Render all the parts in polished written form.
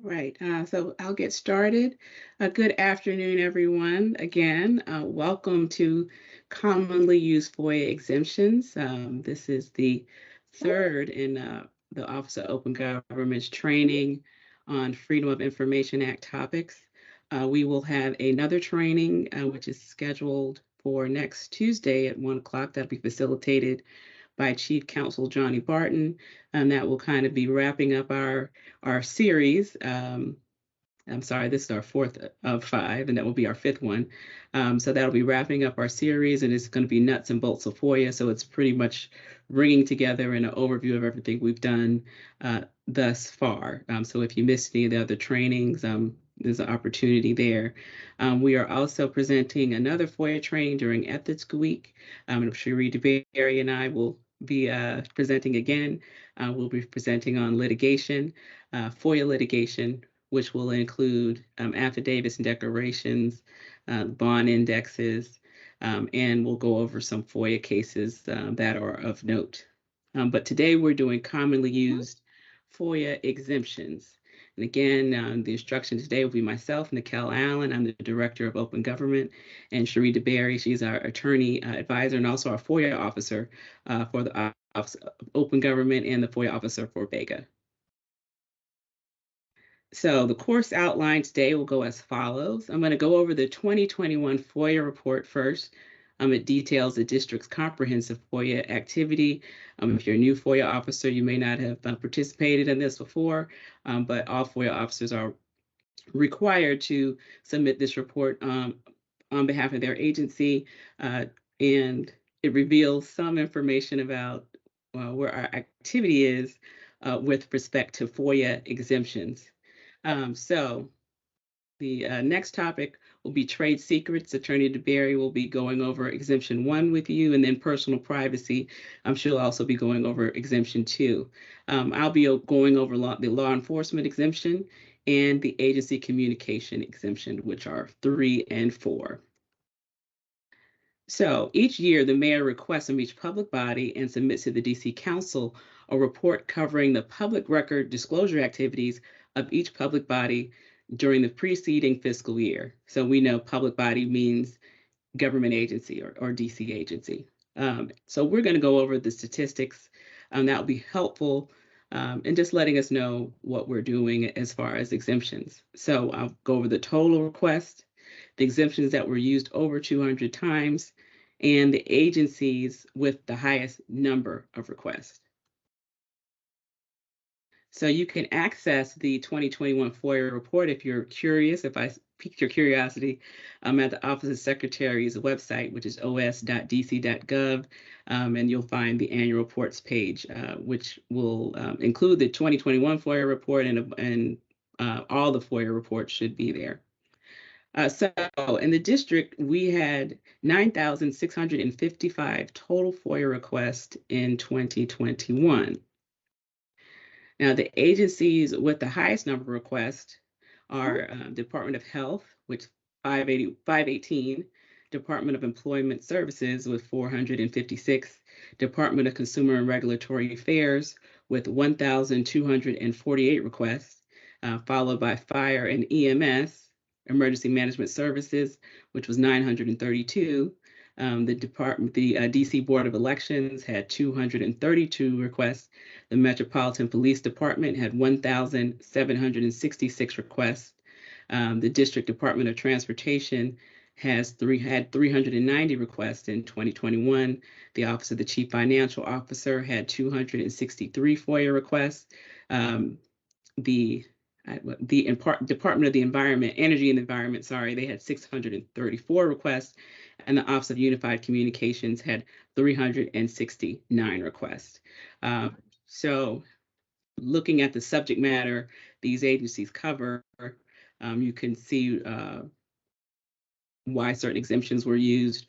Right, so I'll get started. Good afternoon, everyone. Again, welcome to commonly used FOIA exemptions. This is the third in the Office of Open Government's training on Freedom of Information Act topics. We will have another training, which is scheduled for next Tuesday at 1 o'clock. That'll be facilitated by Chief Counsel Johnny Barton, and that will kind of be wrapping up our series. I'm sorry, this is our fourth of five, and that will be our fifth one. So that'll be wrapping up our series, and it's going to be nuts and bolts of FOIA. So it's pretty much bringing together an overview of everything we've done thus far. So if you missed any of the other trainings, there's an opportunity there. We are also presenting another FOIA training during Ethics Week. Sheree, DeBerry, and I will be presenting again. We'll be presenting on litigation, FOIA litigation, which will include affidavits and declarations, bond indexes, and we'll go over some FOIA cases that are of note. But today we're doing commonly used FOIA exemptions. And again, the instruction today will be myself, Niquelle Allen. I'm the Director of Open Government, and Sheree DeBerry, she's our attorney advisor and also our FOIA officer for the Office of Open Government and the FOIA officer for BEGA. So the course outline today will go as follows. I'm going to go over the 2021 FOIA report first. It details the district's comprehensive FOIA activity. If you're a new FOIA officer, you may not have participated in this before, but all FOIA officers are required to submit this report on behalf of their agency, and it reveals some information about where our activity is with respect to FOIA exemptions. So the next topic will be trade secrets. Attorney DeBerry will be going over exemption 1 with you, and then personal privacy. She'll also be going over exemption 2. I'll be going over the law enforcement exemption and the agency communication exemption, which are 3 and 4. So each year, the mayor requests from each public body and submits to the DC Council a report covering the public record disclosure activities of each public body during the preceding fiscal year. So we know public body means government agency or DC agency. So we're going to go over the statistics. That will be helpful in just letting us know what we're doing as far as exemptions. So I'll go over the total request, the exemptions that were used over 200 times, and the agencies with the highest number of requests. So you can access the 2021 FOIA report if you're curious, if I piqued your curiosity, at the Office Secretary's website, which is os.dc.gov, and you'll find the annual reports page, which will include the 2021 FOIA report, and all the FOIA reports should be there. So in the district, we had 9,655 total FOIA requests in 2021. Now, the agencies with the highest number of requests are Department of Health, which 518, Department of Employment Services with 456, Department of Consumer and Regulatory Affairs with 1,248 requests, followed by Fire and EMS, Emergency Management Services, which was 932. The DC Board of Elections had 232 requests. The Metropolitan Police Department had 1,766 requests. The District Department of Transportation had 390 requests in 2021. The Office of the Chief Financial Officer had 263 FOIA requests. The Department of the Environment, Energy and Environment, they had 634 requests, and the Office of Unified Communications had 369 requests. So looking at the subject matter these agencies cover, you can see why certain exemptions were used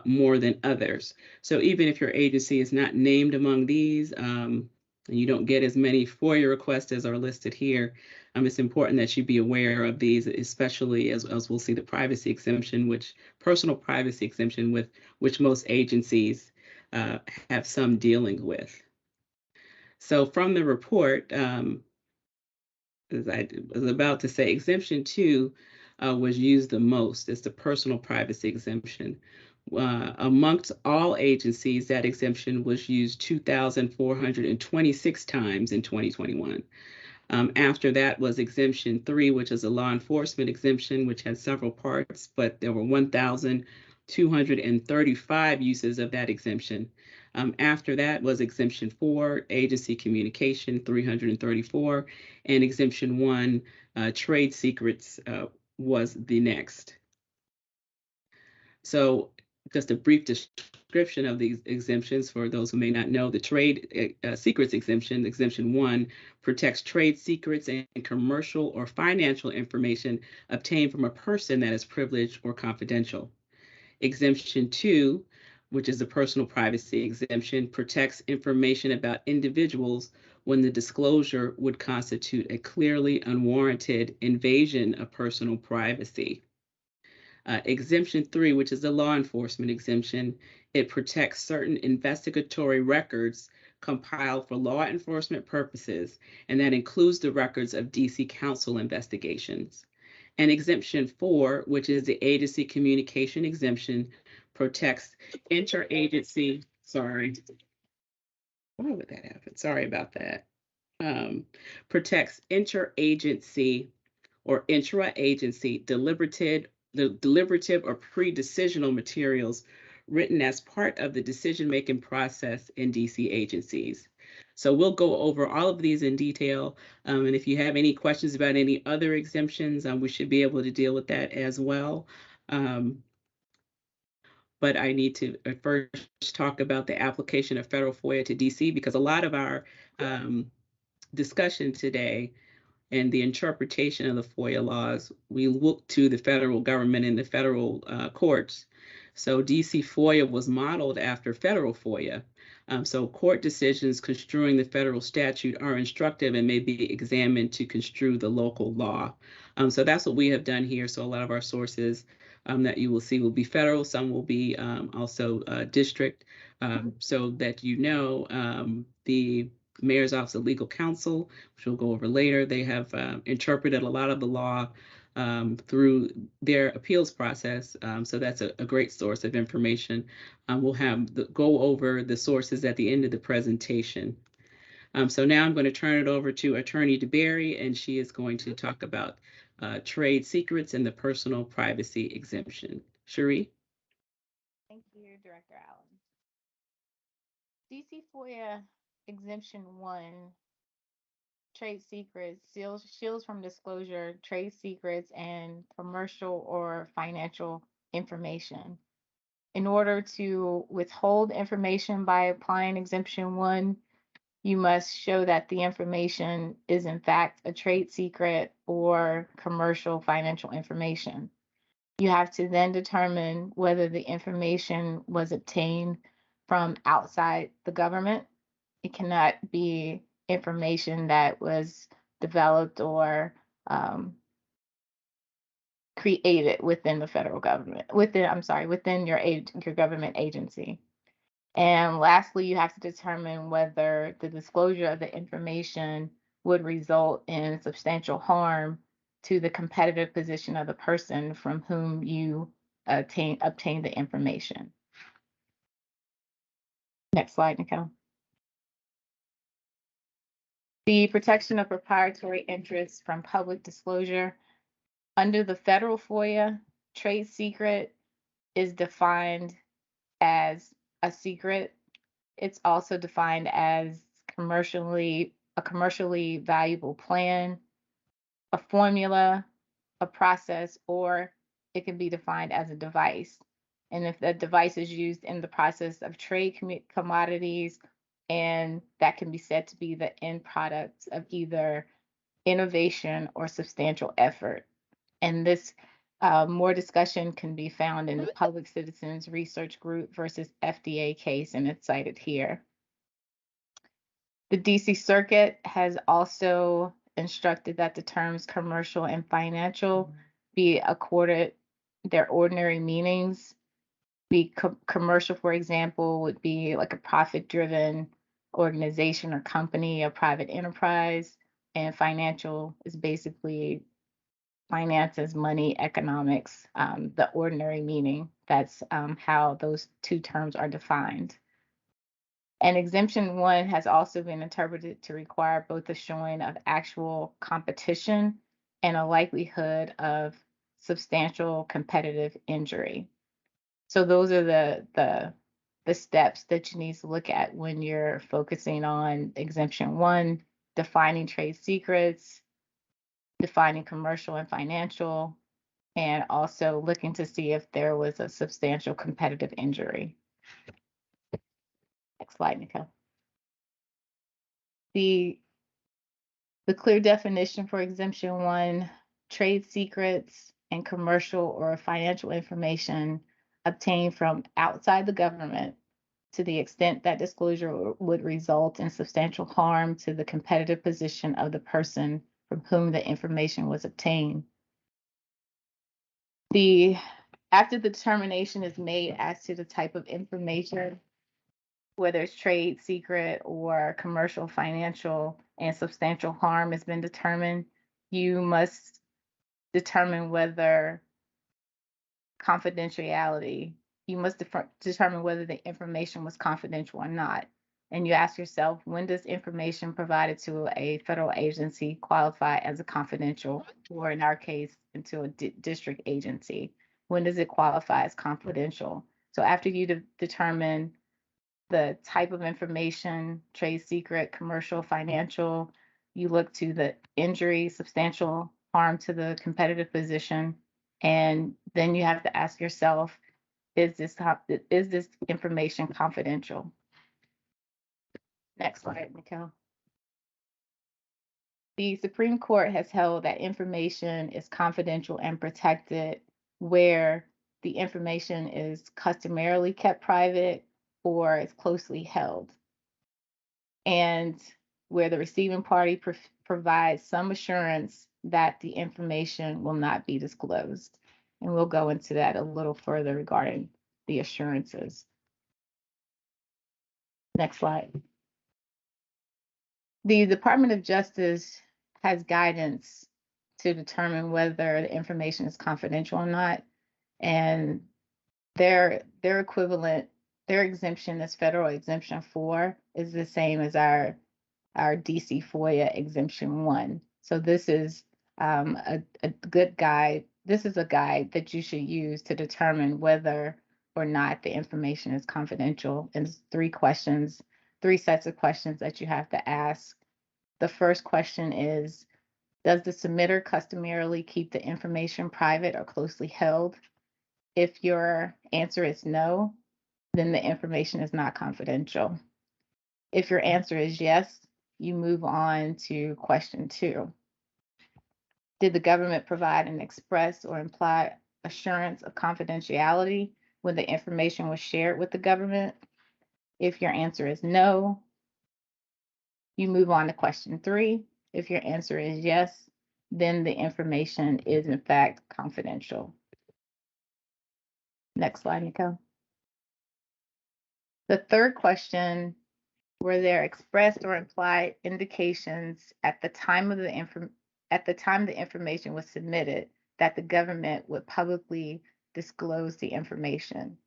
more than others. So even if your agency is not named among these, and you don't get as many FOIA requests as are listed here, it's important that you be aware of these, especially as we'll see the privacy exemption, personal privacy exemption, with which most agencies have some dealing with. So from the report, as I was about to say, exemption 2 was used the most. It's the personal privacy exemption. Amongst all agencies, that exemption was used 2,426 times in 2021. After that was exemption 3, which is a law enforcement exemption, which had several parts, but there were 1,235 uses of that exemption. After that was exemption 4, agency communication, 334, and exemption 1, trade secrets, was the next. So just a brief description of these exemptions for those who may not know. The trade secrets exemption, exemption 1, protects trade secrets and commercial or financial information obtained from a person that is privileged or confidential. Exemption 2, which is the personal privacy exemption, protects information about individuals when the disclosure would constitute a clearly unwarranted invasion of personal privacy. Exemption 3, which is the law enforcement exemption, it protects certain investigatory records compiled for law enforcement purposes, and that includes the records of DC Council investigations. And exemption 4, which is the agency communication exemption, protects interagency, why would that happen? Sorry about that. Protects interagency or intra-agency deliberative or pre-decisional materials written as part of the decision-making process in DC agencies. So we'll go over all of these in detail. And if you have any questions about any other exemptions, we should be able to deal with that as well. But I need to first talk about the application of federal FOIA to DC, because a lot of our discussion today and the interpretation of the FOIA laws, we look to the federal government and the federal courts. So DC FOIA was modeled after federal FOIA. So court decisions construing the federal statute are instructive and may be examined to construe the local law. So that's what we have done here. So a lot of our sources that you will see will be federal, some will be also district, so that you know the Mayor's Office of Legal Counsel, which we'll go over later. They have interpreted a lot of the law through their appeals process. So that's a great source of information. We'll go over the sources at the end of the presentation. So now I'm going to turn it over to Attorney DeBerry, and she is going to talk about trade secrets and the personal privacy exemption. Sheree? Thank you, Director Allen. DC FOIA Exemption 1, trade secrets, shields from disclosure, trade secrets, and commercial or financial information. In order to withhold information by applying Exemption 1, you must show that the information is in fact a trade secret or commercial financial information. You have to then determine whether the information was obtained from outside the government. It cannot be information that was developed or created within the federal government, within your government agency. And lastly, you have to determine whether the disclosure of the information would result in substantial harm to the competitive position of the person from whom you obtain the information. Next slide, Niquelle. The protection of proprietary interests from public disclosure. Under the federal FOIA, trade secret is defined as a secret. It's also defined as a commercially valuable plan, a formula, a process, or it can be defined as a device. And if the device is used in the process of trade commodities, and that can be said to be the end product of either innovation or substantial effort. And this more discussion can be found in the Public Citizens Research Group versus FDA case, and it's cited here. The DC Circuit has also instructed that the terms commercial and financial be accorded their ordinary meanings. Commercial, for example, would be like a profit-driven organization or company, a private enterprise, and financial is basically finances, money, economics, the ordinary meaning. That's how those two terms are defined. And exemption 1 has also been interpreted to require both a showing of actual competition and a likelihood of substantial competitive injury. So those are the steps that you need to look at when you're focusing on exemption 1, defining trade secrets, defining commercial and financial, and also looking to see if there was a substantial competitive injury. Next slide, Niquelle. The clear definition for exemption 1, trade secrets and commercial or financial information obtained from outside the government to the extent that disclosure would result in substantial harm to the competitive position of the person from whom the information was obtained. After the determination is made as to the type of information, whether it's trade secret or commercial, financial, and substantial harm has been determined, you must determine whether confidentiality, you must determine whether the information was confidential or not. And you ask yourself, when does information provided to a federal agency qualify as a confidential, or in our case, into a district agency? When does it qualify as confidential? So after you determine the type of information, trade secret, commercial, financial, you look to the injury, substantial harm to the competitive position, and then you have to ask yourself, is this information confidential? Next slide, Niquelle. The Supreme Court has held that information is confidential and protected where the information is customarily kept private or is closely held, and where the receiving party provides some assurance that the information will not be disclosed. And we'll go into that a little further regarding the assurances. Next slide. The Department of Justice has guidance to determine whether the information is confidential or not. And their equivalent, their exemption is federal exemption 4 is the same as our DC FOIA exemption 1. So this is a good guide. This is a guide that you should use to determine whether or not the information is confidential. And it's 3 questions, 3 sets of questions that you have to ask. The first question is, does the submitter customarily keep the information private or closely held? If your answer is no, then the information is not confidential. If your answer is yes, you move on to question 2. Did the government provide an express or implied assurance of confidentiality when the information was shared with the government? If your answer is no, you move on to question 3. If your answer is yes, then the information is in fact confidential. Next slide, Niquelle. The third question, were there expressed or implied indications at the time the information was submitted that the government would publicly disclose the information?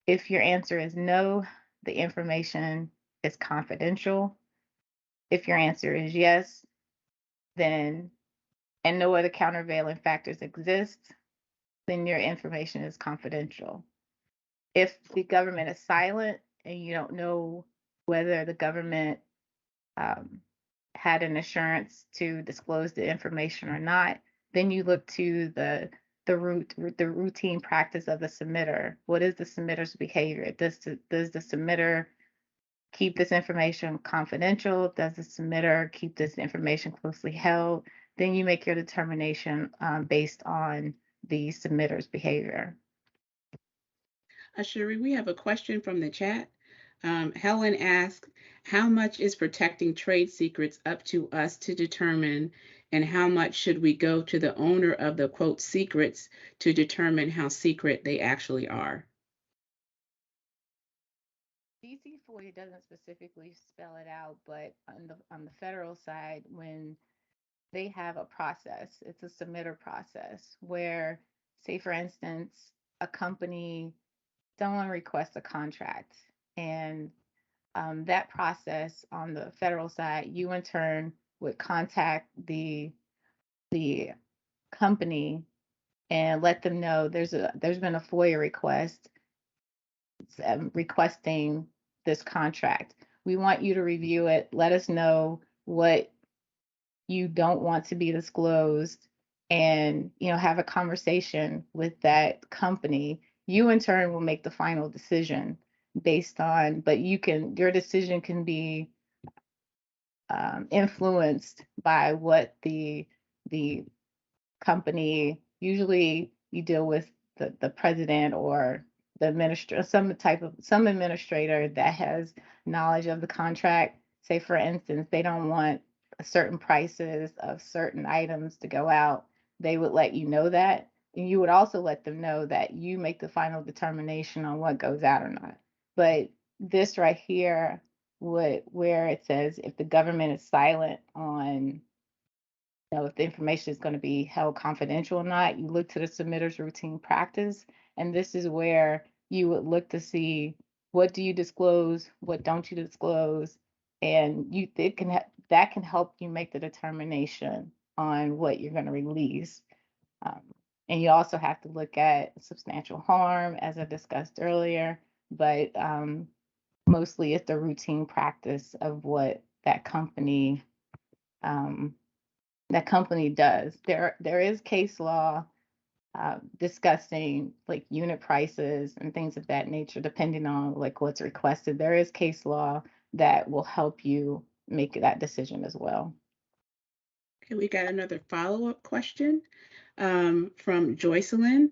If your answer is no, the information is confidential. If your answer is yes, then, and no other countervailing factors exist, then your information is confidential. If the government is silent and you don't know whether the government had an assurance to disclose the information or not, then you look to the routine practice of the submitter. What is the submitter's behavior? Does the submitter keep this information confidential? Does the submitter keep this information closely held? Then you make your determination based on the submitter's behavior. Sheree, we have a question from the chat. Helen asks, how much is protecting trade secrets up to us to determine, and how much should we go to the owner of the quote secrets to determine how secret they actually are? DC FOIA doesn't specifically spell it out, but on the federal side, when they have a process. It's a submitter process where, say, for instance, a company, someone requests a contract, and that process on the federal side, you in turn would contact the company and let them know there's been a FOIA request requesting this contract. We want you to review it. Let us know what you don't want to be disclosed, and have a conversation with that company. You in turn will make the final decision based on, but your decision can be influenced by what the company, usually you deal with the president or the administrator, some administrator that has knowledge of the contract. Say, for instance, they don't want certain prices of certain items to go out. They would let you know that. And you would also let them know that you make the final determination on what goes out or not. But this right here, where it says if the government is silent on if the information is going to be held confidential or not, you look to the submitter's routine practice. And this is where you would look to see, what do you disclose, what don't you disclose, and that can help you make the determination on what you're going to release. Um, and you also have to look at substantial harm, as I discussed earlier, but mostly it's the routine practice of what um, that company does. There is case law discussing like unit prices and things of that nature, depending on like what's requested. There is case law that will help you make that decision as well. Okay, we got another follow-up question from Joycelyn.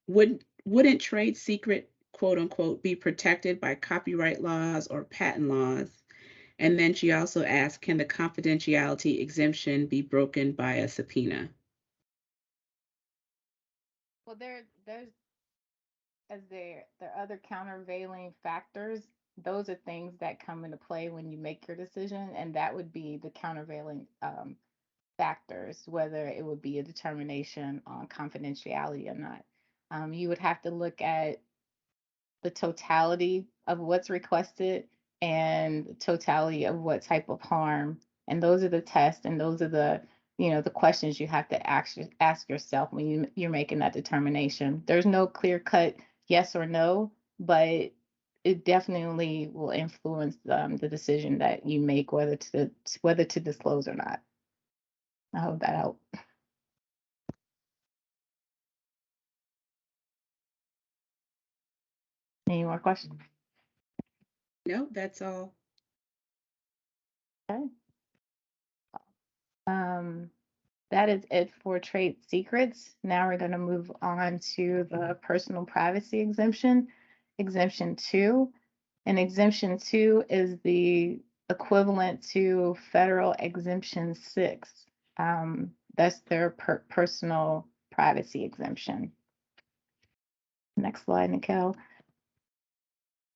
Wouldn't trade secret, quote unquote, be protected by copyright laws or patent laws? And then she also asked, can the confidentiality exemption be broken by a subpoena? Well, there's as there are other countervailing factors. Those are things that come into play when you make your decision, and that would be the countervailing factors, whether it would be a determination on confidentiality or not. You would have to look at the totality of what's requested and the totality of what type of harm. And those are the tests, and those are the questions you have to ask yourself when you're making that determination. There's no clear cut yes or no, but it definitely will influence the decision that you make, whether to disclose or not. I hope that helped. Any more questions? No, that's all. Okay. That is it for trade secrets. Now we're going to move on to the personal privacy exemption, Exemption 2. And Exemption 2 is the equivalent to Federal Exemption 6. That's their personal privacy exemption. Next slide, Niquelle.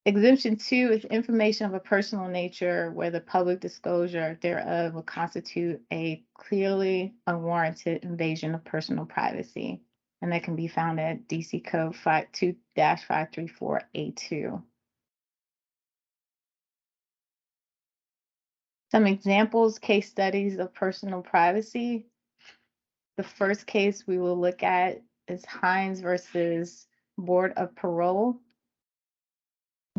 Exemption 2 is information of a personal nature where the public disclosure thereof will constitute a clearly unwarranted invasion of personal privacy. And that can be found at DC Code 2-534A2. Some examples, case studies of personal privacy. The first case we will look at is Hines versus Board of Parole.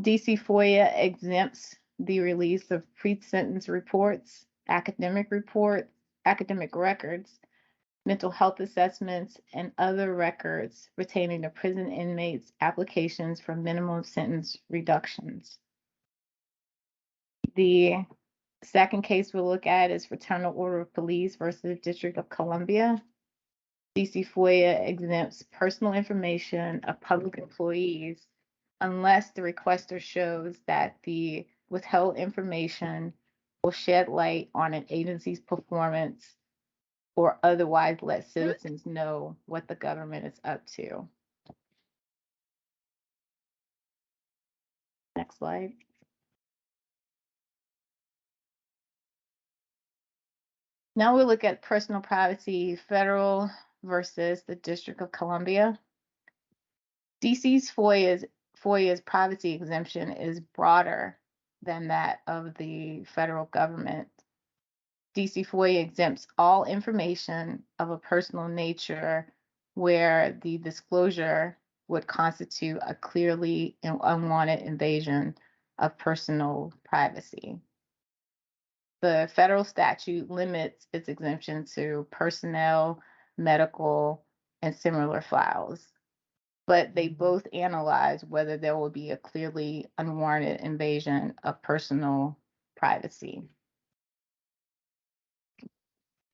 DC FOIA exempts the release of pre-sentence reports, academic records, mental health assessments, and other records pertaining to prison inmates' applications for minimum sentence reductions. The second case we'll look at is Fraternal Order of Police versus District of Columbia. DC FOIA exempts personal information of public employees unless the requester shows that the withheld information will shed light on an agency's performance or otherwise let citizens know what the government is up to. Next slide. Now we'll look at personal privacy, federal versus the District of Columbia. DC's FOIA's privacy exemption is broader than that of the federal government. DC FOIA exempts all information of a personal nature where the disclosure would constitute a clearly unwanted invasion of personal privacy. The federal statute limits its exemption to personnel, medical, and similar files, but they both analyze whether there will be a clearly unwarranted invasion of personal privacy.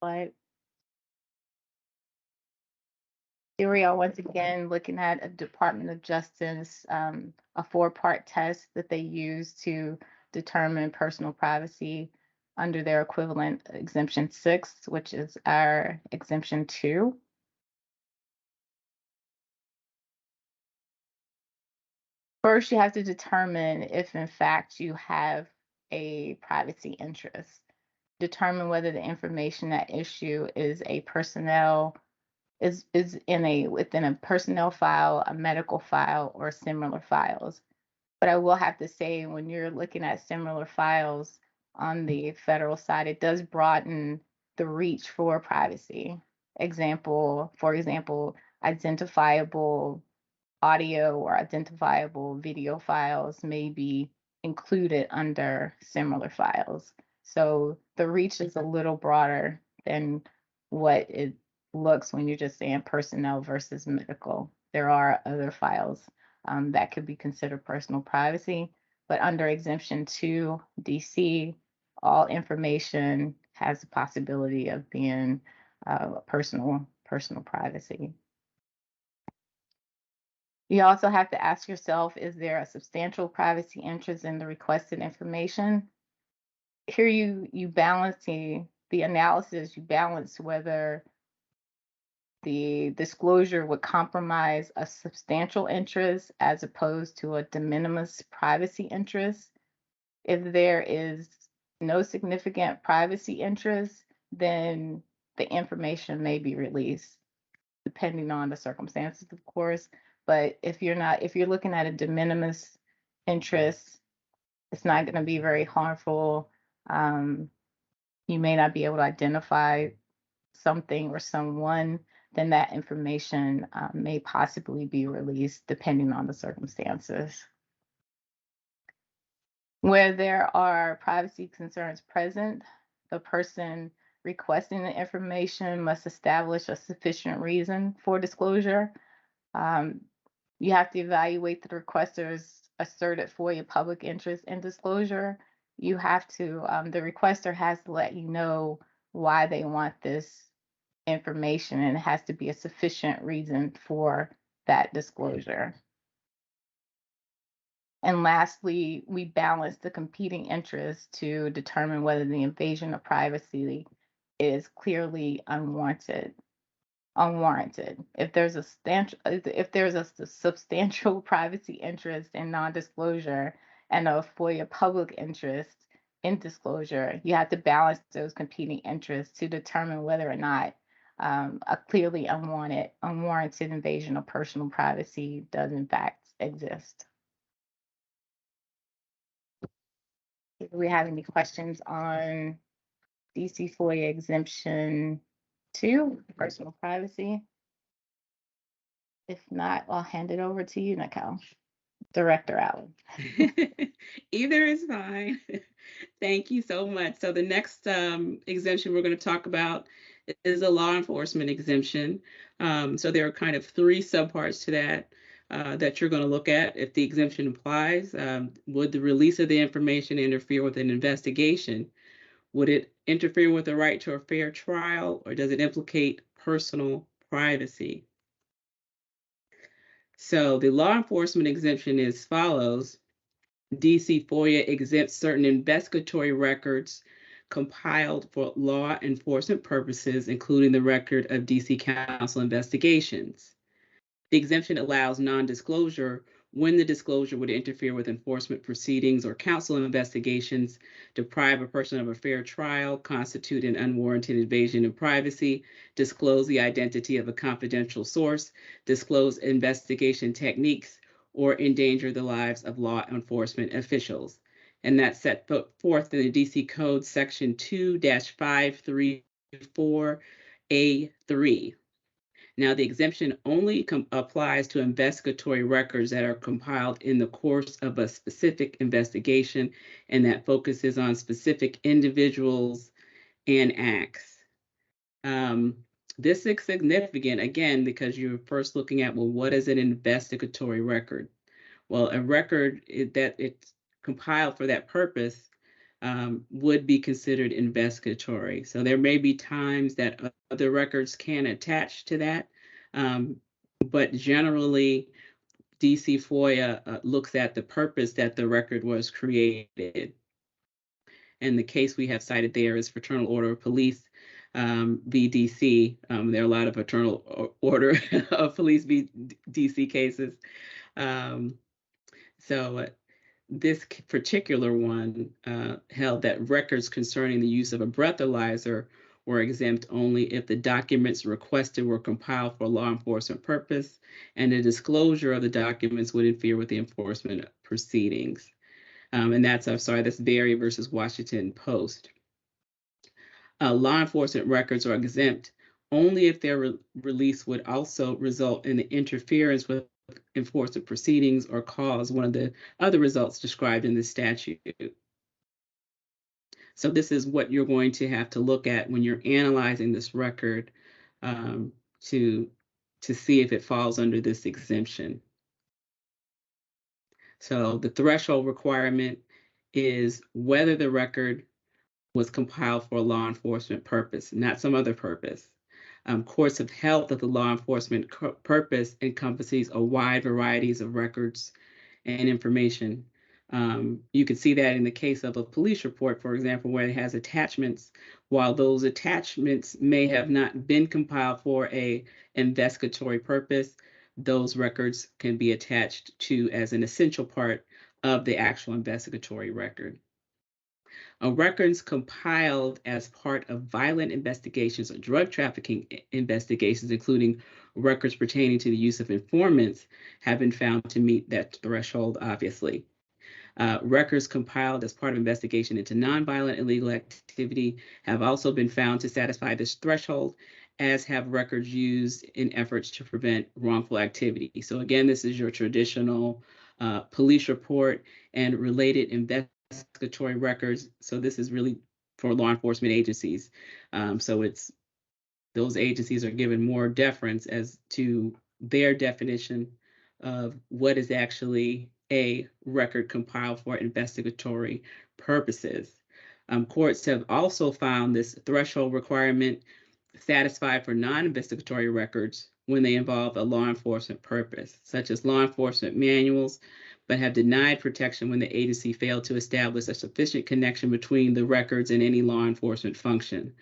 But here we are once again looking at a Department of Justice, a four-part test that they use to determine personal privacy under their equivalent Exemption 6, which is our Exemption 2. First, you have to determine if, in fact, you have a privacy interest. Determine whether the information at issue is a personnel is within a personnel file, a medical file, or similar files. But I will have to say, when you're looking at similar files on the federal side, it does broaden the reach for privacy. For example, identifiable audio or identifiable video files may be included under similar files. So the reach is a little broader than what it looks when you're just saying personnel versus medical. There are other files that could be considered personal privacy, but under Exemption 2, DC, all information has the possibility of being personal privacy. You also have to ask yourself, is there a substantial privacy interest in the requested information? Here you balance the analysis, you balance whether the disclosure would compromise a substantial interest as opposed to a de minimis privacy interest. If there is no significant privacy interest, then the information may be released, depending on the circumstances, of course. But if you're looking at a de minimis interest, it's not going to be very harmful. You may not be able to identify something or someone, then that information may possibly be released depending on the circumstances. Where there are privacy concerns present, the person requesting the information must establish a sufficient reason for disclosure. You have to evaluate the requester's asserted FOIA public interest in disclosure. You have to, the requester has to let you know why they want this information, and it has to be a sufficient reason for that disclosure. And lastly, we balance the competing interests to determine whether the invasion of privacy is clearly unwarranted. If there's a substantial privacy interest in non-disclosure and a FOIA public interest in disclosure, you have to balance those competing interests to determine whether or not a clearly unwarranted invasion of personal privacy does in fact exist. Do we have any questions on DC FOIA Exemption 2, personal privacy? If not, I'll hand it over to you, Niquelle. Director Allen. Either is fine. Thank you so much. So the next exemption we're going to talk about is a law enforcement exemption. So there are kind of three subparts to that that you're going to look at. If the exemption applies, would the release of the information interfere with an investigation? Would it interfere with the right to a fair trial, or does it implicate personal privacy? So the law enforcement exemption is as follows. DC FOIA exempts certain investigatory records compiled for law enforcement purposes, including the record of DC Council investigations. The exemption allows non-disclosure when the disclosure would interfere with enforcement proceedings or counsel investigations, deprive a person of a fair trial, constitute an unwarranted invasion of privacy, disclose the identity of a confidential source, disclose investigation techniques, or endanger the lives of law enforcement officials. And that's set forth in the DC Code Section 2-534A3. Now, the exemption only applies to investigatory records that are compiled in the course of a specific investigation, and that focuses on specific individuals and acts. This is significant, again, because you're first looking at, well, what is an investigatory record? Well, a record that it's compiled for that purpose would be considered investigatory. So there may be times that other records can attach to that, but generally, DC FOIA looks at the purpose that the record was created. And the case we have cited there is Fraternal Order of Police v. DC. There are a lot of Fraternal Order of Police v. DC cases. So this particular one held that records concerning the use of a breathalyzer were exempt only if the documents requested were compiled for law enforcement purpose, and the disclosure of the documents would interfere with the enforcement proceedings. And that's, I'm sorry, that's DeBerry versus Washington Post. Law enforcement records are exempt only if their release would also result in the interference with enforcement proceedings or cause one of the other results described in the statute. So this is what you're going to have to look at when you're analyzing this record to see if it falls under this exemption. So the threshold requirement is whether the record was compiled for a law enforcement purpose, not some other purpose. Courts have held that the law enforcement purpose encompasses a wide variety of records and information. You can see that in the case of a police report, for example, where it has attachments. While those attachments may have not been compiled for an investigatory purpose, those records can be attached to as an essential part of the actual investigatory record. Records compiled as part of violent investigations or drug trafficking investigations, including records pertaining to the use of informants, have been found to meet that threshold, obviously. Records compiled as part of investigation into nonviolent illegal activity have also been found to satisfy this threshold, as have records used in efforts to prevent wrongful activity. So again, this is your traditional police report and related investigatory records. So this is really for law enforcement agencies. So it's those agencies are given more deference as to their definition of what is actually a record compiled for investigatory purposes. Courts have also found this threshold requirement satisfied for non-investigatory records when they involve a law enforcement purpose, such as law enforcement manuals, but have denied protection when the agency failed to establish a sufficient connection between the records and any law enforcement function.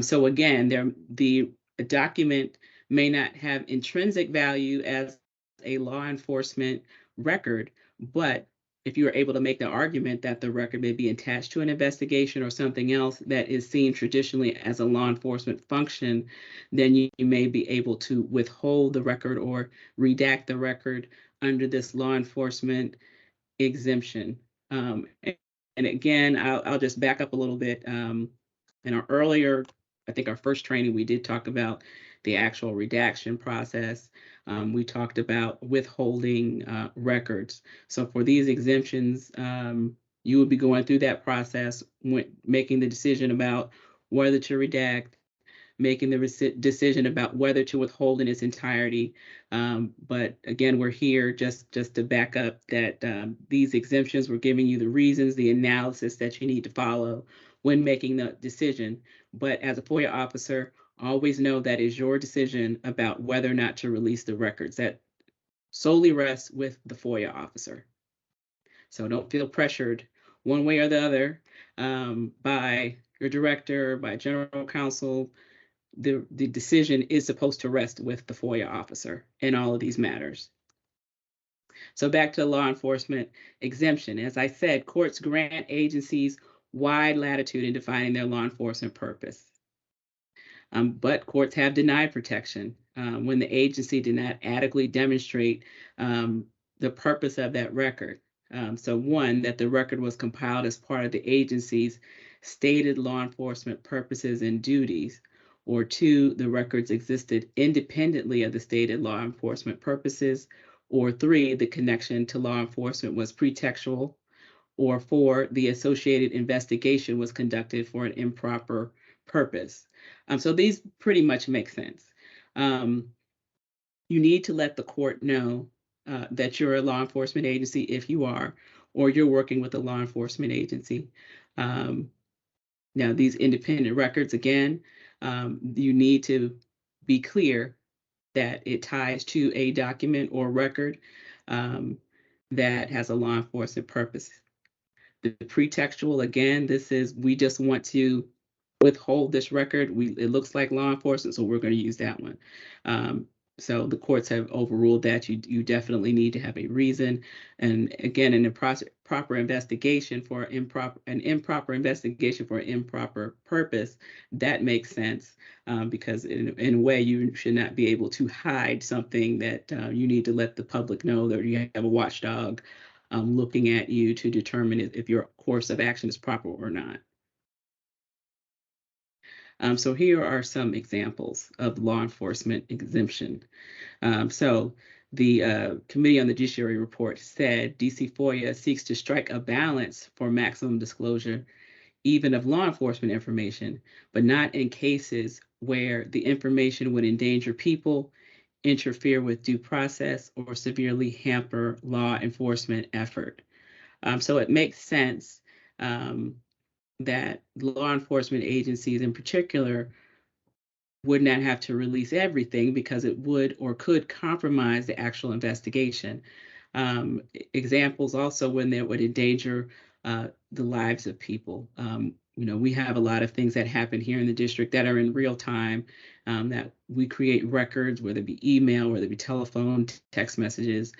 So again, the document may not have intrinsic value as a law enforcement record, but if you are able to make the argument that the record may be attached to an investigation or something else that is seen traditionally as a law enforcement function, then you may be able to withhold the record or redact the record under this law enforcement exemption. And again, I'll just back up a little bit. In our earlier, I think our first training, we did talk about the actual redaction process. We talked about withholding records. So for these exemptions, you would be going through that process, making the decision about whether to redact, making the decision about whether to withhold in its entirety. But again, we're here just to back up that these exemptions, we're giving you the reasons, the analysis that you need to follow when making the decision. But as a FOIA officer, always know that is your decision about whether or not to release the records. That solely rests with the FOIA officer. So don't feel pressured one way or the other by your director, by general counsel. The decision is supposed to rest with the FOIA officer in all of these matters. So back to the law enforcement exemption. As I said, courts grant agencies wide latitude in defining their law enforcement purpose. But courts have denied protection when the agency did not adequately demonstrate the purpose of that record. So one, that the record was compiled as part of the agency's stated law enforcement purposes and duties, or two, the records existed independently of the stated law enforcement purposes, or three, the connection to law enforcement was pretextual, or four, the associated investigation was conducted for an improper purpose. So these pretty much make sense. You need to let the court know that you're a law enforcement agency if you are, or you're working with a law enforcement agency. Now, these independent records, again, you need to be clear that it ties to a document or record that has a law enforcement purpose. The pretextual, again, this is, we just want to withhold this record. It looks like law enforcement, so we're going to use that one. So the courts have overruled that. You definitely need to have a reason. And again, in a proper investigation for an improper investigation for an improper purpose, that makes sense because in a way you should not be able to hide something that you need to let the public know that you have a watchdog looking at you to determine if your course of action is proper or not. So here are some examples of law enforcement exemption. So the Committee on the Judiciary report said DC FOIA seeks to strike a balance for maximum disclosure, even of law enforcement information, but not in cases where the information would endanger people, interfere with due process, or severely hamper law enforcement effort. So it makes sense that law enforcement agencies in particular would not have to release everything because it would or could compromise the actual investigation. Examples also when that would endanger the lives of people. We have a lot of things that happen here in the district that are in real time, that we create records, whether it be email, whether it be telephone, text messages.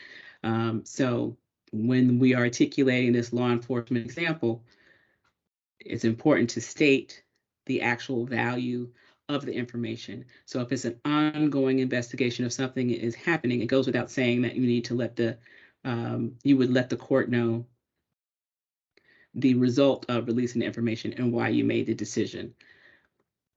So when we are articulating this law enforcement example, it's important to state the actual value of the information. So if it's an ongoing investigation of something is happening, it goes without saying that you need to you would let the court know the result of releasing the information and why you made the decision.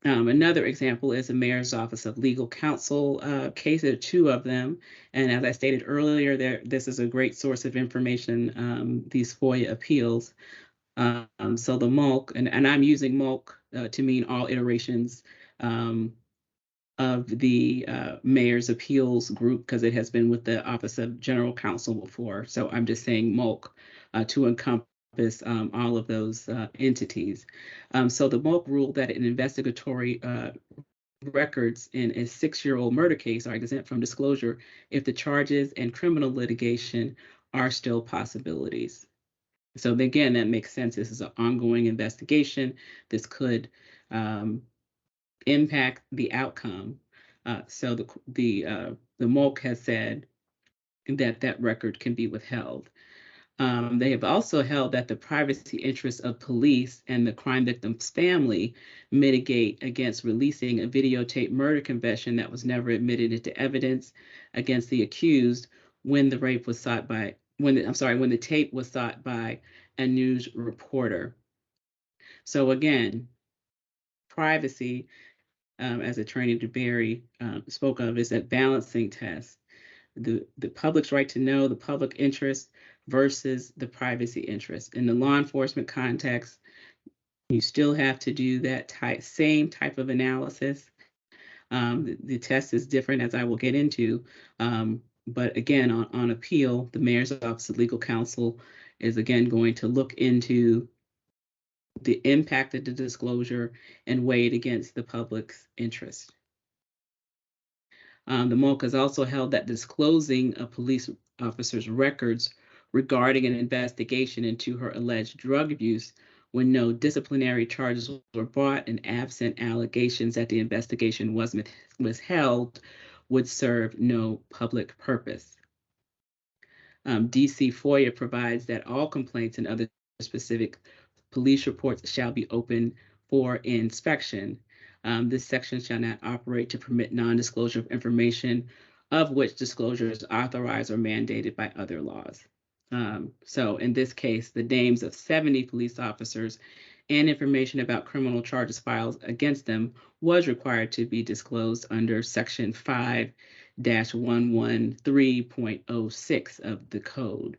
Another example is the Mayor's Office of Legal Counsel case. There are two of them. And as I stated earlier, this is a great source of information, these FOIA appeals. So the MOLC, and I'm using MOLC to mean all iterations of the Mayor's Appeals Group because it has been with the Office of General Counsel before. So I'm just saying MOLC to encompass all of those entities. So the MOLC ruled that an investigatory records in a 6-year-old murder case are exempt from disclosure if the charges and criminal litigation are still possibilities. So again, that makes sense. This is an ongoing investigation. This could impact the outcome. So the MOLC has said that record can be withheld. They have also held that the privacy interests of police and the crime victim's family mitigate against releasing a videotape murder confession that was never admitted into evidence against the accused when the tape was sought by a news reporter. So again, privacy, as Attorney DeBerry spoke of, is that balancing test. The public's right to know, the public interest versus the privacy interest. In the law enforcement context, you still have to do that same type of analysis. The test is different, as I will get into. But again, on appeal, the Mayor's Office of Legal Counsel is again going to look into the impact of the disclosure and weigh it against the public's interest. The MOLC has also held that disclosing a police officer's records regarding an investigation into her alleged drug abuse when no disciplinary charges were brought and absent allegations that the investigation was withheld would serve no public purpose. DC FOIA provides that all complaints and other specific police reports shall be open for inspection. This section shall not operate to permit non-disclosure of information of which disclosure is authorized or mandated by other laws. So in this case, the names of 70 police officers and information about criminal charges filed against them was required to be disclosed under Section 5-113.06 of the code.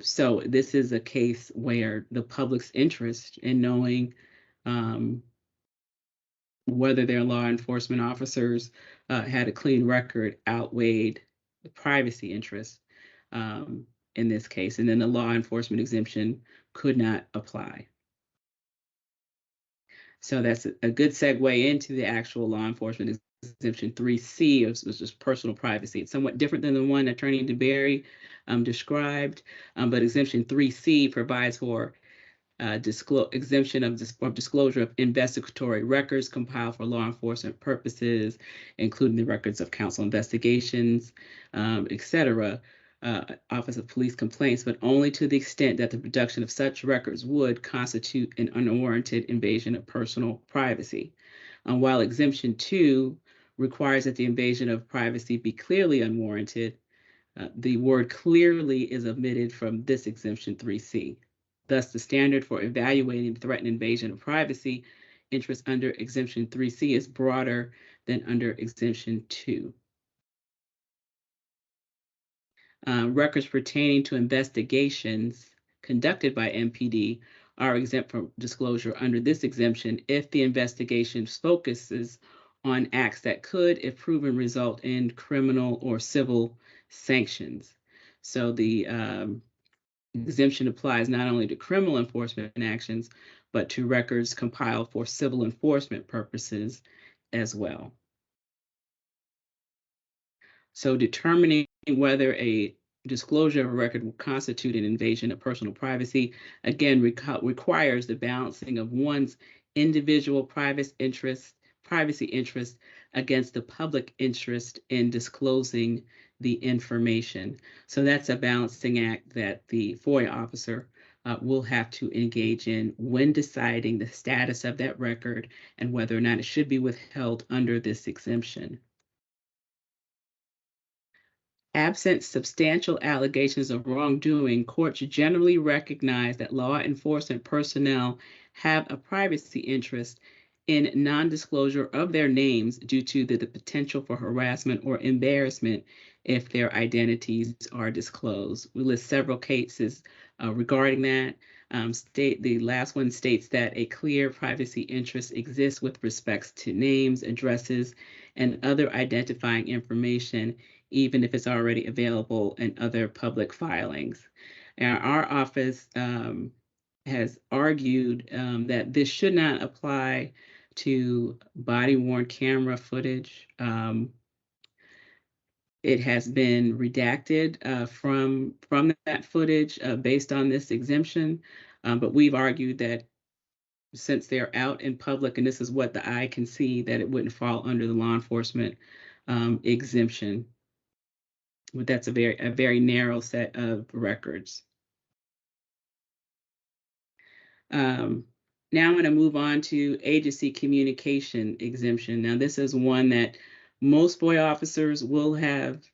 So this is a case where the public's interest in knowing whether their law enforcement officers had a clean record outweighed the privacy interest in this case, and then the law enforcement exemption could not apply. So that's a good segue into the actual law enforcement exemption 3C, which is personal privacy. It's somewhat different than the one Attorney DeBerry described, but exemption 3C provides for exemption of disclosure of investigatory records compiled for law enforcement purposes, including the records of counsel investigations, etc., Office of Police Complaints, but only to the extent that the production of such records would constitute an unwarranted invasion of personal privacy. While Exemption 2 requires that the invasion of privacy be clearly unwarranted, the word clearly is omitted from this Exemption 3C. Thus, the standard for evaluating the threatened invasion of privacy interest under Exemption 3C is broader than under Exemption 2. Records pertaining to investigations conducted by MPD are exempt from disclosure under this exemption if the investigation focuses on acts that could, if proven, result in criminal or civil sanctions. So the exemption applies not only to criminal enforcement actions, but to records compiled for civil enforcement purposes as well. So determining whether a disclosure of a record will constitute an invasion of personal privacy, again, requires the balancing of one's individual privacy interest against the public interest in disclosing the information. So that's a balancing act that the FOIA officer will have to engage in when deciding the status of that record and whether or not it should be withheld under this exemption. Absent substantial allegations of wrongdoing, courts generally recognize that law enforcement personnel have a privacy interest in non-disclosure of their names due to the potential for harassment or embarrassment if their identities are disclosed. We list several cases regarding that. The last one states that a clear privacy interest exists with respects to names, addresses, and other identifying information, even if it's already available in other public filings. And our office has argued that this should not apply to body-worn camera footage. It has been redacted from that footage based on this exemption, but we've argued that since they're out in public and this is what the eye can see, that it wouldn't fall under the law enforcement exemption. But that's a very narrow set of records. Now I'm going to move on to agency communication exemption. Now this is one that most FOIA officers will have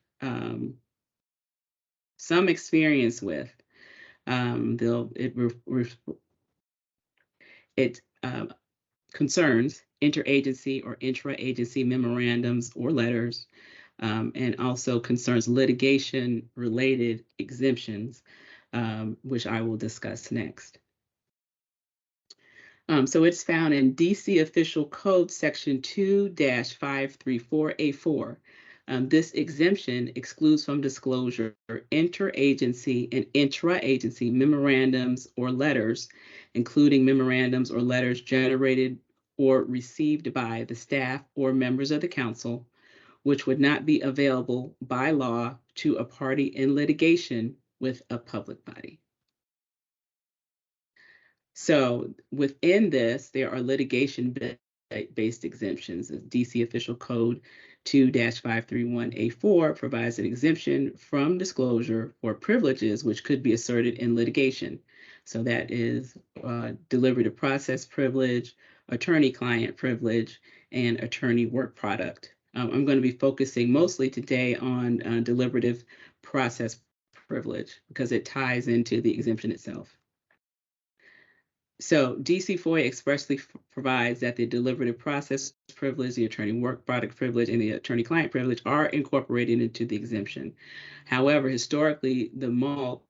some experience with. It concerns interagency or intra-agency memorandums or letters, and also concerns litigation-related exemptions, which I will discuss next. So it's found in DC Official Code Section 2-534A4. This exemption excludes from disclosure interagency and intra-agency memorandums or letters, including memorandums or letters generated or received by the staff or members of the council, which would not be available by law to a party in litigation with a public body. So within this, there are litigation website-based exemptions. The DC Official Code 2-531A4 provides an exemption from disclosure for privileges which could be asserted in litigation. So that is deliberative process privilege, attorney-client privilege, and attorney work product. I'm going to be focusing mostly today on deliberative process privilege because it ties into the exemption itself. So DC FOIA expressly provides that the deliberative process privilege, the attorney work product privilege, and the attorney-client privilege are incorporated into the exemption. However, historically, the MALC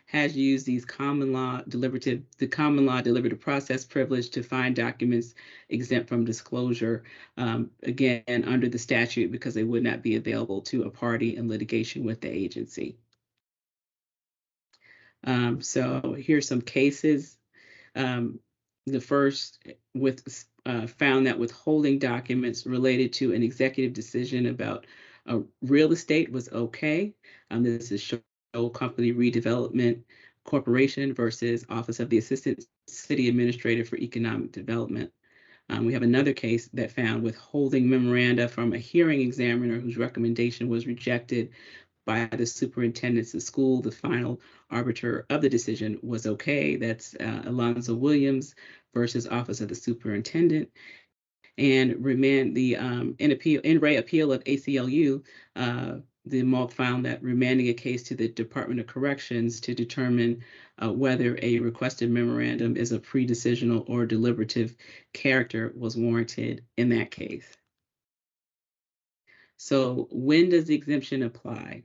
has used these common law deliberative process privilege to find documents exempt from disclosure, again, under the statute because they would not be available to a party in litigation with the agency. So here's some cases. The first found that withholding documents related to an executive decision about real estate was okay. This is Show Company Redevelopment Corporation versus Office of the Assistant City Administrator for Economic Development. We have another case that found withholding memoranda from a hearing examiner whose recommendation was rejected by the superintendents of school. The final arbiter of the decision was okay. That's Alonzo Williams versus Office of the Superintendent. And remand the in re appeal of ACLU, the MALC found that remanding a case to the Department of Corrections to determine whether a requested memorandum is of pre-decisional or deliberative character was warranted in that case. So when does the exemption apply?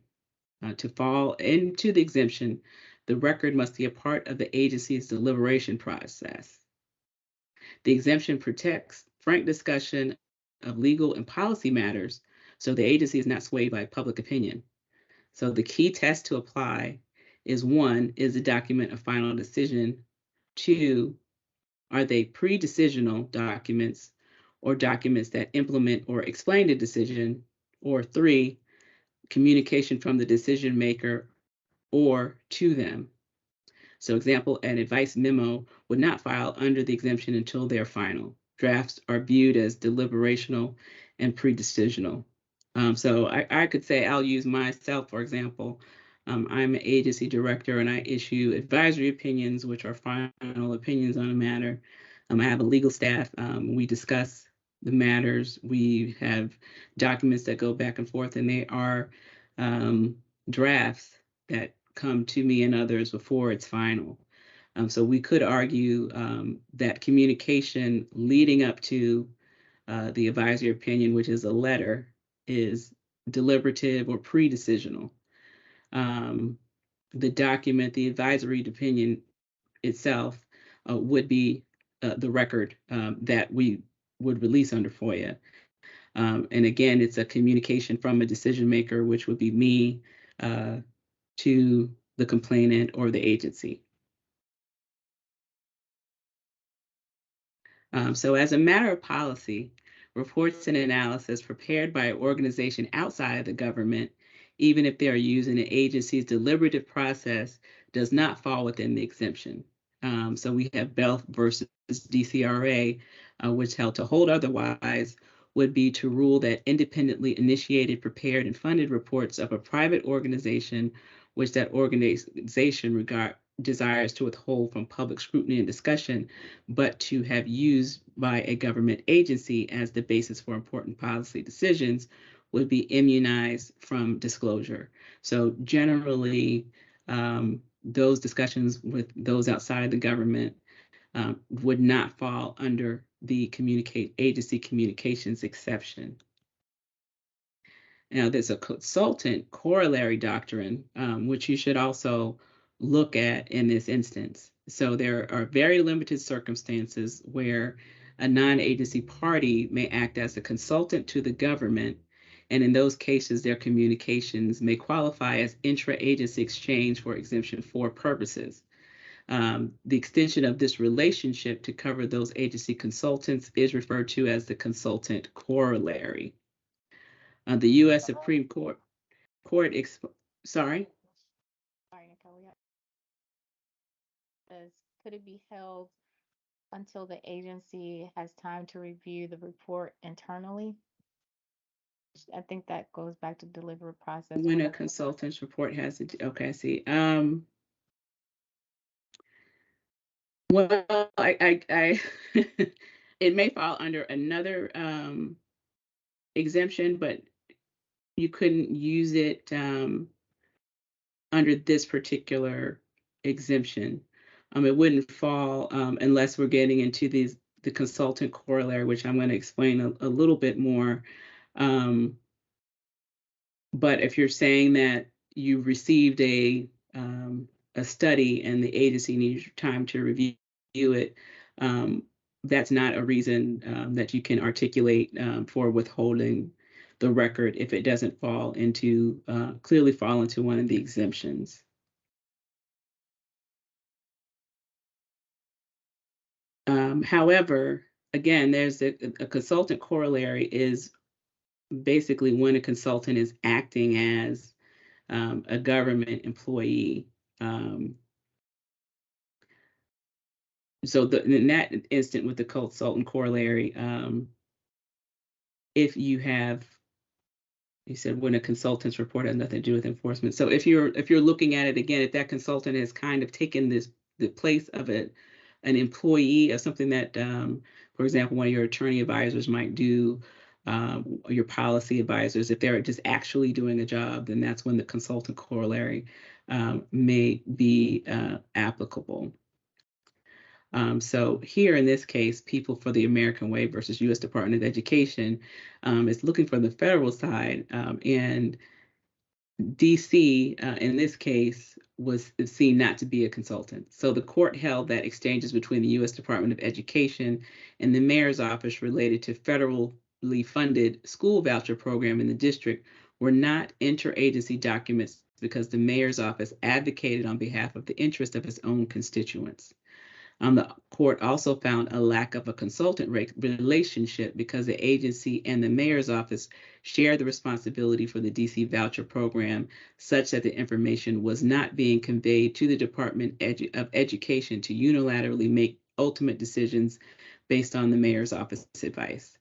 To fall into the exemption, the record must be a part of the agency's deliberation process. The exemption protects frank discussion of legal and policy matters, so the agency is not swayed by public opinion. So the key test to apply is: 1, is the document a final decision? 2, are they pre-decisional documents or documents that implement or explain the decision? Or 3, communication from the decision maker or to them. So example, an advice memo would not file under the exemption until they're final. Drafts are viewed as deliberational and pre-decisional. So I could say, I'll use myself, for example. I'm an agency director and I issue advisory opinions, which are final opinions on a matter. I have a legal staff. We discuss the matters. We have documents that go back and forth, and they are drafts that come to me and others before it's final. So we could argue that communication leading up to the advisory opinion, which is a letter, is deliberative or pre-decisional. The document, the advisory opinion itself, would be the record that we would release under FOIA. And again, it's a communication from a decision maker, which would be me, to the complainant or the agency. So as a matter of policy, reports and analysis prepared by an organization outside of the government, even if they are using an agency's deliberative process, does not fall within the exemption. So we have Bell versus DCRA, which held to hold otherwise would be to rule that independently initiated, prepared, and funded reports of a private organization, which that organization desires to withhold from public scrutiny and discussion, but to have used by a government agency as the basis for important policy decisions, would be immunized from disclosure. So generally, those discussions with those outside of the government would not fall under the agency communications exception. Now, there's a consultant corollary doctrine, which you should also look at in this instance. So there are very limited circumstances where a non-agency party may act as a consultant to the government, and in those cases, their communications may qualify as intra-agency exchange for Exemption 4 purposes. The extension of this relationship to cover those agency consultants is referred to as the consultant corollary. The U.S. Supreme Court, sorry? Sorry, Niquelle, could it be held until the agency has time to review the report internally. I think that goes back to deliberate process. When a consultant's report has it, okay, I see. Well, I it may fall under another exemption, but you couldn't use it under this particular exemption. It wouldn't fall unless we're getting into the consultant corollary, which I'm going to explain a little bit more. But if you're saying that you received a study and the agency needs time to review it, that's not a reason that you can articulate for withholding the record if it doesn't fall into clearly fall into one of the exemptions. However, again, there's a consultant corollary is basically when a consultant is acting as a government employee. So in that instant with the consultant corollary, if you have, you said when a consultant's report has nothing to do with enforcement. So if you're looking at it again, if that consultant has kind of taken the place of an employee of something that, for example, one of your attorney advisors might do, your policy advisors, if they're just actually doing a job, then that's when the consultant corollary may be applicable. So here in this case, People for the American Way versus U.S. Department of Education is looking for the federal side, and DC in this case was seen not to be a consultant. So the court held that exchanges between the U.S. Department of Education and the mayor's office related to federally funded school voucher program in the district were not interagency documents because the mayor's office advocated on behalf of the interest of its own constituents. The court also found a lack of a consultant relationship because the agency and the mayor's office share the responsibility for the DC voucher program, such that the information was not being conveyed to the Department of Education to unilaterally make ultimate decisions based on the mayor's office advice.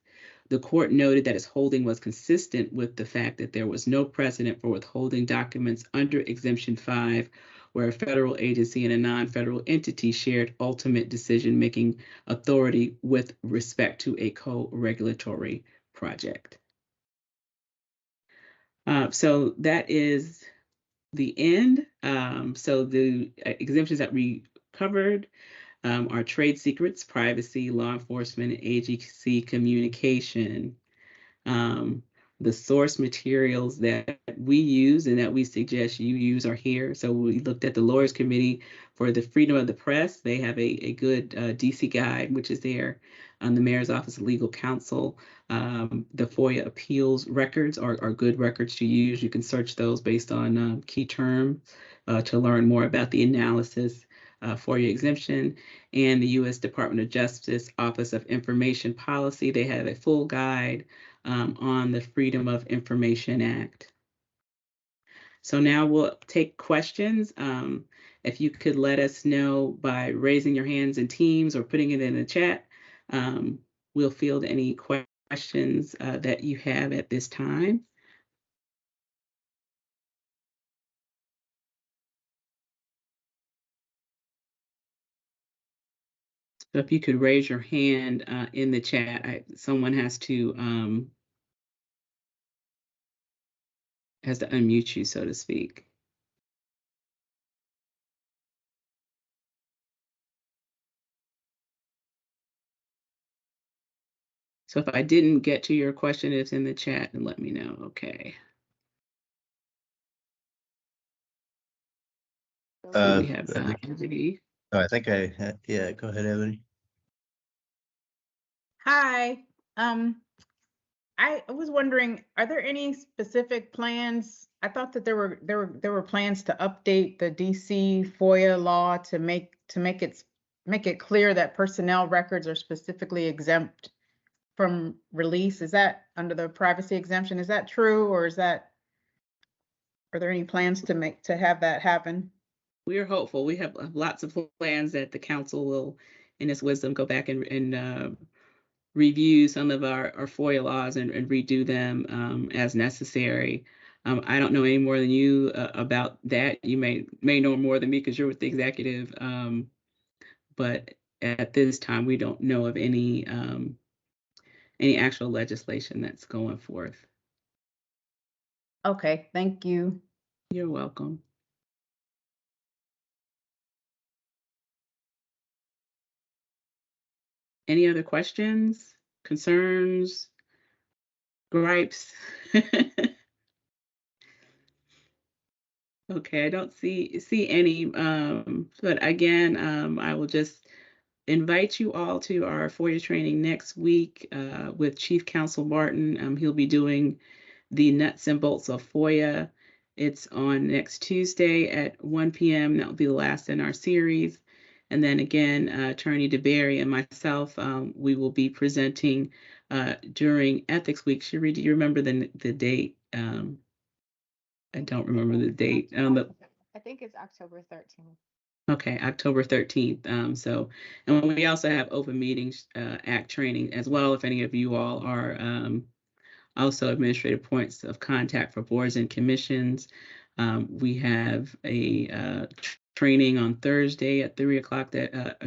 The court noted that its holding was consistent with the fact that there was no precedent for withholding documents under Exemption 5 where a federal agency and a non-federal entity shared ultimate decision-making authority with respect to a co-regulatory project. So that is the end. So the exemptions that we covered are trade secrets, privacy, law enforcement, and agency communication. The source materials that we use and that we suggest you use are here. So we looked at the Lawyers Committee for the Freedom of the Press. They have a good DC guide, which is there. The Mayor's Office of Legal Counsel. The FOIA appeals records are good records to use. You can search those based on key terms to learn more about the analysis for your exemption. And the U.S. Department of Justice Office of Information Policy. They have a full guide on the Freedom of Information Act. So now we'll take questions. If you could let us know by raising your hands in Teams or putting it in the chat, we'll field any questions that you have at this time. So if you could raise your hand in the chat, someone has to unmute you, so to speak. So if I didn't get to your question, it's in the chat and let me know. Okay. So we have Ebony. I think yeah, go ahead, Ebony. Hi. I was wondering, are there any specific plans? I thought that there were plans to update the DC FOIA law to make it clear that personnel records are specifically exempt from release. Is that under the privacy exemption? Is that true, or are there any plans to have that happen? We are hopeful. We have lots of plans that the council will in its wisdom, go back and review some of our FOIA laws and redo them as necessary. I don't know any more than you about that. You may know more than me because you're with the executive. But at this time, we don't know of any actual legislation that's going forth. Okay, thank you. You're welcome. Any other questions, concerns, gripes? Okay, I don't see any. But again, I will just invite you all to our FOIA training next week with Chief Counsel Martin. He'll be doing the nuts and bolts of FOIA. It's on next Tuesday at 1 p.m. That will be the last in our series. And then again, Attorney DeBerry and myself, we will be presenting during Ethics Week. Sheree, do you remember the date? I don't remember the date. I think it's October 13th. Okay, October 13th. And we also have Open Meetings Act training as well. If any of you all are also administrative points of contact for boards and commissions, we have a training on Thursday at 3 o'clock that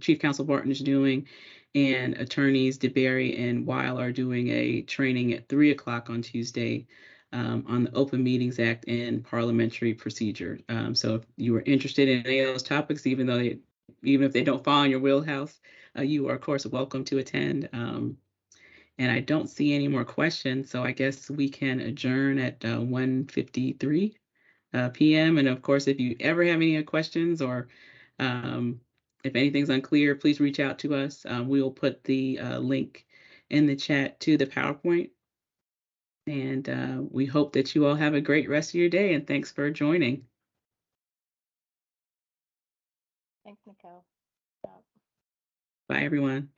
Chief Counsel Barton is doing, and attorneys DeBerry and Weil are doing a training at 3 o'clock on Tuesday on the Open Meetings Act and parliamentary procedure. So if you are interested in any of those topics, even if they don't fall in your wheelhouse, you are of course welcome to attend. And I don't see any more questions, so I guess we can adjourn at 1:53 p.m. And of course, if you ever have any questions or if anything's unclear, please reach out to us. We will put the link in the chat to the PowerPoint. And we hope that you all have a great rest of your day, and thanks for joining. Thanks, Niquelle. Bye, everyone.